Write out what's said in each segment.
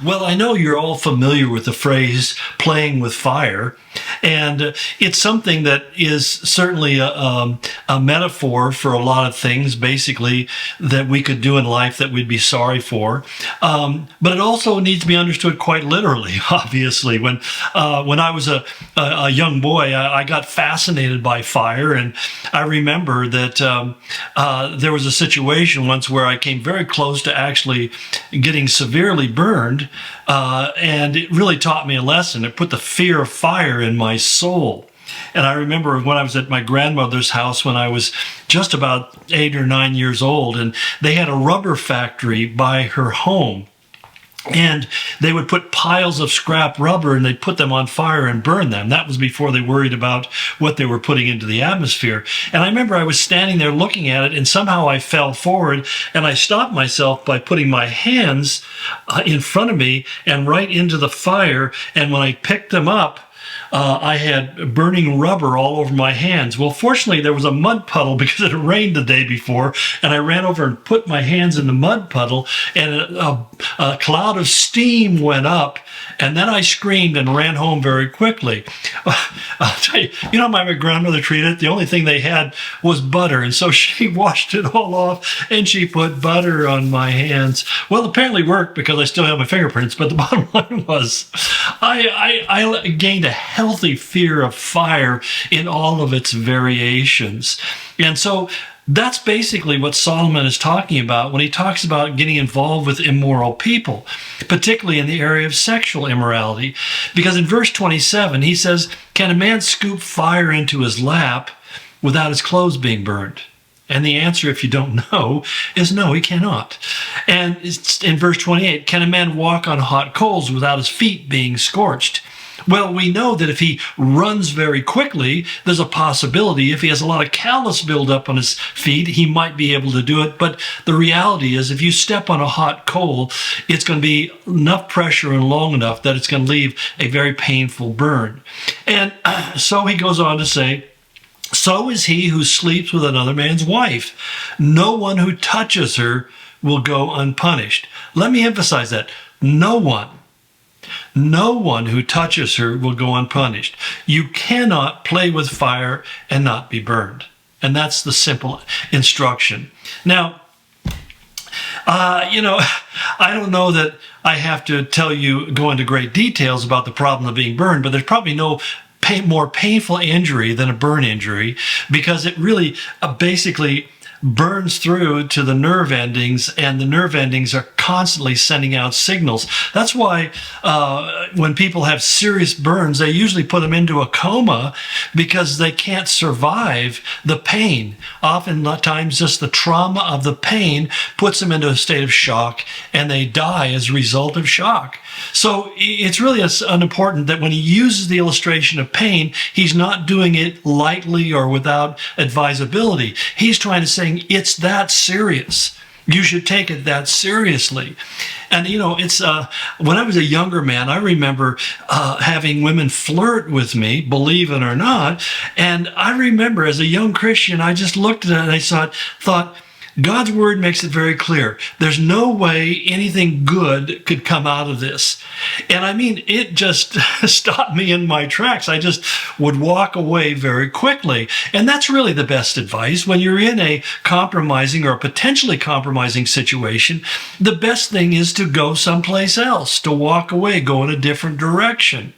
Well, I know you're all familiar with the phrase playing with fire, and it's something that is certainly a metaphor for a lot of things, basically, that we could do in life that we'd be sorry for. But it also needs to be understood quite literally, obviously. When I was a young boy, I got fascinated by fire, and I remember that there was a situation once where I came very close to actually getting severely burned. And it really taught me a lesson. It put the fear of fire in my soul. And I remember when I was at my grandmother's house when I was just about 8 or 9 years old, and they had a rubber factory by her home. And they would put piles of scrap rubber and they'd put them on fire and burn them. That was before they worried about what they were putting into the atmosphere. And I remember I was standing there looking at it, and somehow I fell forward and I stopped myself by putting my hands in front of me and right into the fire. And when I picked them up, I had burning rubber all over my hands. Well, fortunately, there was a mud puddle because it had rained the day before, and I ran over and put my hands in the mud puddle, and a cloud of steam went up, and then I screamed and ran home very quickly. I'll tell you, you know how my grandmother treated it? The only thing they had was butter, and so she washed it all off, and she put butter on my hands. Well, it apparently worked because I still have my fingerprints, but the bottom line was I gained a healthy fear of fire in all of its variations. And so that's basically what Solomon is talking about when he talks about getting involved with immoral people, particularly in the area of sexual immorality. Because in verse 27, he says, "Can a man scoop fire into his lap without his clothes being burned?" And the answer, if you don't know, is no, he cannot. And it's in verse 28, "Can a man walk on hot coals without his feet being scorched?" Well, we know that if he runs very quickly, there's a possibility. If he has a lot of callus buildup on his feet, he might be able to do it. But the reality is, if you step on a hot coal, it's going to be enough pressure and long enough that it's going to leave a very painful burn. And so he goes on to say, "So is he who sleeps with another man's wife. No one who touches her will go unpunished." Let me emphasize that. No one. No one who touches her will go unpunished. You cannot play with fire and not be burned. And that's the simple instruction. Now, I don't know that I have to go into great details about the problem of being burned, but there's probably no more painful injury than a burn injury, because it really basically burns through to the nerve endings, and the nerve endings are constantly sending out signals. That's why when people have serious burns, they usually put them into a coma because they can't survive the pain. Oftentimes, just the trauma of the pain puts them into a state of shock, and they die as a result of shock. So it's really important that when he uses the illustration of pain, he's not doing it lightly or without advisability. He's trying to say it's that serious. You should take it that seriously. And, it's when I was a younger man, I remember having women flirt with me, believe it or not. And I remember as a young Christian, I just looked at it and I thought, God's word makes it very clear. There's no way anything good could come out of this. And I mean, it just stopped me in my tracks. I just would walk away very quickly. And that's really the best advice. When you're in a compromising or a potentially compromising situation, the best thing is to go someplace else, to walk away, go in a different direction.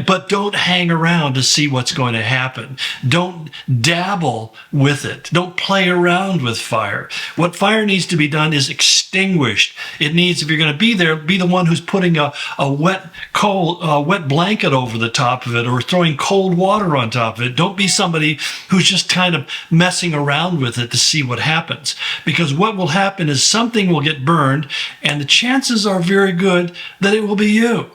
But don't hang around to see what's going to happen. Don't dabble with it. Don't play around with fire. What fire needs to be done is extinguished. It needs, if you're going to be there, be the one who's putting a wet blanket over the top of it, or throwing cold water on top of it. Don't be somebody who's just kind of messing around with it to see what happens. Because what will happen is something will get burned, and the chances are very good that it will be you.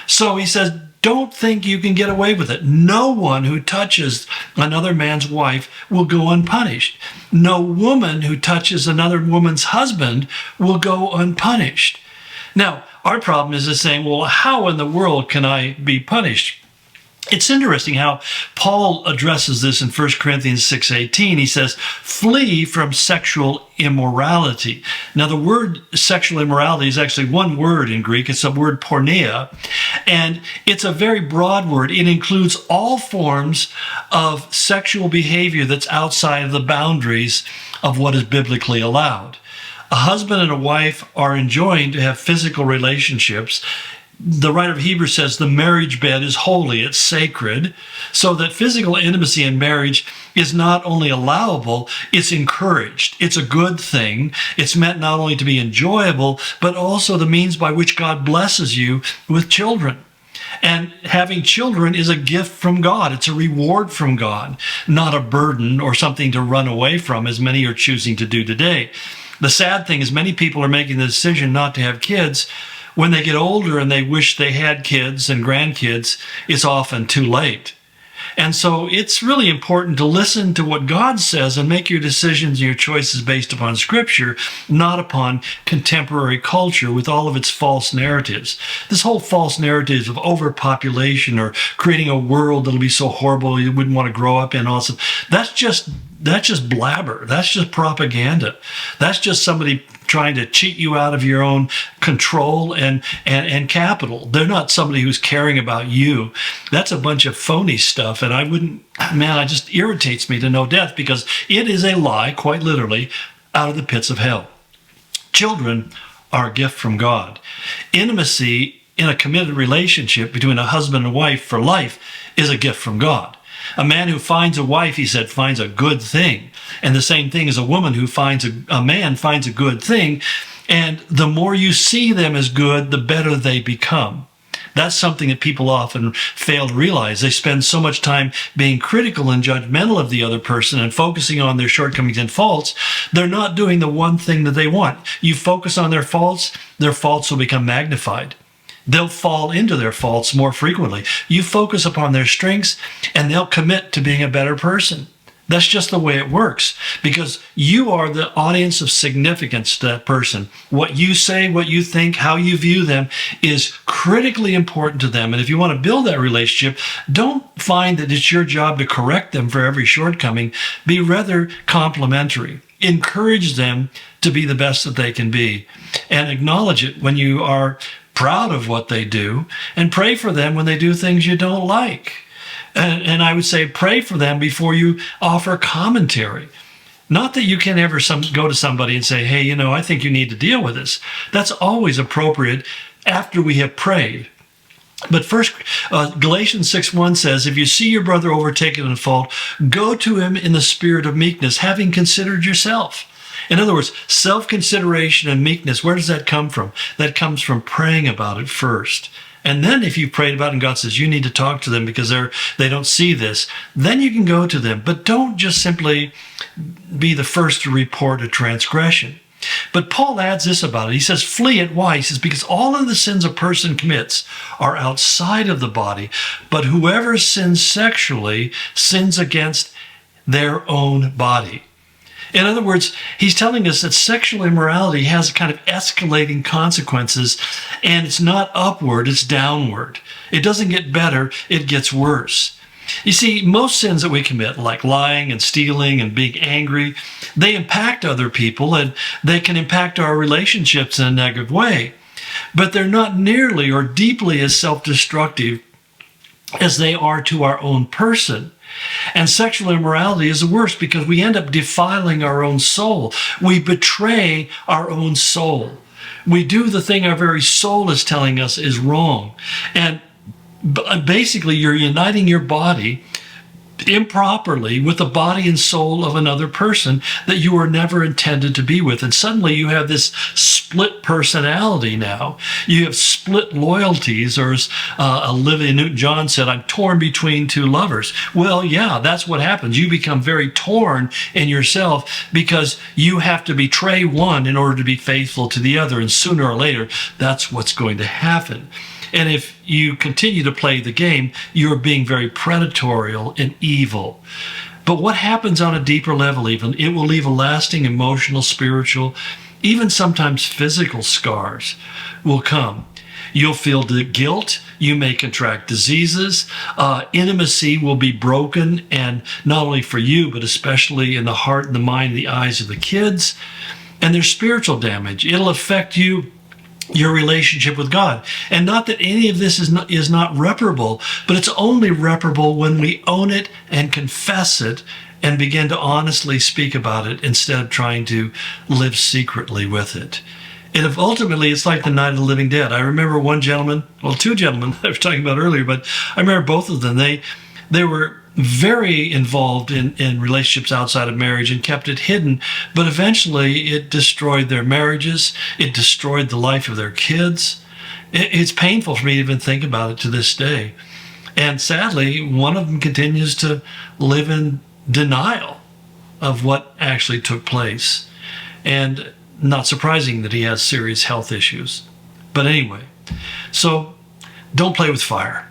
So he says, don't think you can get away with it. No one who touches another man's wife will go unpunished. No woman who touches another woman's husband will go unpunished. Now, our problem is saying, well, how in the world can I be punished? It's interesting how Paul addresses this in 1 Corinthians 6:18. He says, flee from sexual immorality. Now, the word sexual immorality is actually one word in Greek. It's the word porneia, and it's a very broad word. It includes all forms of sexual behavior that's outside of the boundaries of what is biblically allowed. A husband and a wife are enjoined to have physical relationships. The writer of Hebrews says the marriage bed is holy, it's sacred, so that physical intimacy in marriage is not only allowable, it's encouraged. It's a good thing. It's meant not only to be enjoyable, but also the means by which God blesses you with children. And having children is a gift from God. It's a reward from God, not a burden or something to run away from, as many are choosing to do today. The sad thing is many people are making the decision not to have kids. When they get older and they wish they had kids and grandkids, it's often too late. And so it's really important to listen to what God says and make your decisions and your choices based upon Scripture, not upon contemporary culture with all of its false narratives. This whole false narrative of overpopulation or creating a world that'll be so horrible you wouldn't want to grow up in, also, that's just blabber. That's just propaganda. That's just somebody trying to cheat you out of your own control and capital. They're not somebody who's caring about you. That's a bunch of phony stuff. And it just irritates me to no death, because it is a lie, quite literally, out of the pits of hell. Children are a gift from God. Intimacy in a committed relationship between a husband and wife for life is a gift from God. A man who finds a wife, he said, finds a good thing. And the same thing as a woman who finds a man finds a good thing. And the more you see them as good, the better they become. That's something that people often fail to realize. They spend so much time being critical and judgmental of the other person and focusing on their shortcomings and faults. They're not doing the one thing that they want. You focus on their faults will become magnified. They'll fall into their faults more frequently. You focus upon their strengths, and they'll commit to being a better person. That's just the way it works, because you are the audience of significance to that person. What you say, what you think, how you view them is critically important to them. And if you want to build that relationship, don't find that it's your job to correct them for every shortcoming. Be rather complimentary. Encourage them to be the best that they can be, and acknowledge it when you are proud of what they do, and pray for them when they do things you don't like. And I would say pray for them before you offer commentary. Not that you can ever go to somebody and say, hey, I think you need to deal with this. That's always appropriate after we have prayed. But first, Galatians 6:1 says, if you see your brother overtaken in fault, go to him in the spirit of meekness, having considered yourself. In other words, self-consideration and meekness, where does that come from? That comes from praying about it first. And then if you've prayed about it and God says you need to talk to them because they don't see this, then you can go to them. But don't just simply be the first to report a transgression. But Paul adds this about it. He says, flee it. Why? He says, because all of the sins a person commits are outside of the body, but whoever sins sexually sins against their own body. In other words, he's telling us that sexual immorality has kind of escalating consequences, and it's not upward, it's downward. It doesn't get better, it gets worse. You see, most sins that we commit, like lying and stealing and being angry, they impact other people, and they can impact our relationships in a negative way. But they're not nearly or deeply as self-destructive as they are to our own person. And sexual immorality is the worst because we end up defiling our own soul. We betray our own soul. We do the thing our very soul is telling us is wrong. And basically, you're uniting your body improperly with the body and soul of another person that you were never intended to be with. And suddenly you have this split personality now. You have split loyalties, or as Olivia Newton-John said, I'm torn between two lovers. Well, yeah, that's what happens. You become very torn in yourself because you have to betray one in order to be faithful to the other. And sooner or later, that's what's going to happen. And if you continue to play the game, you're being very predatory and evil. But what happens on a deeper level even? It will leave a lasting emotional, spiritual, even sometimes physical scars will come. You'll feel the guilt. You may contract diseases. Intimacy will be broken, and not only for you, but especially in the heart and the mind and the eyes of the kids. And there's spiritual damage. It'll affect you, your relationship with God. And not that any of this is not reparable, but it's only reparable when we own it and confess it and begin to honestly speak about it instead of trying to live secretly with it. And if ultimately it's like the night of the living dead. I remember one gentleman, well, two gentlemen I was talking about earlier, but I remember both of them. They were very involved in relationships outside of marriage and kept it hidden, but eventually it destroyed their marriages. It destroyed the life of their kids. It's painful for me to even think about it to this day. And sadly, one of them continues to live in denial of what actually took place. And not surprising that he has serious health issues. But anyway, so don't play with fire.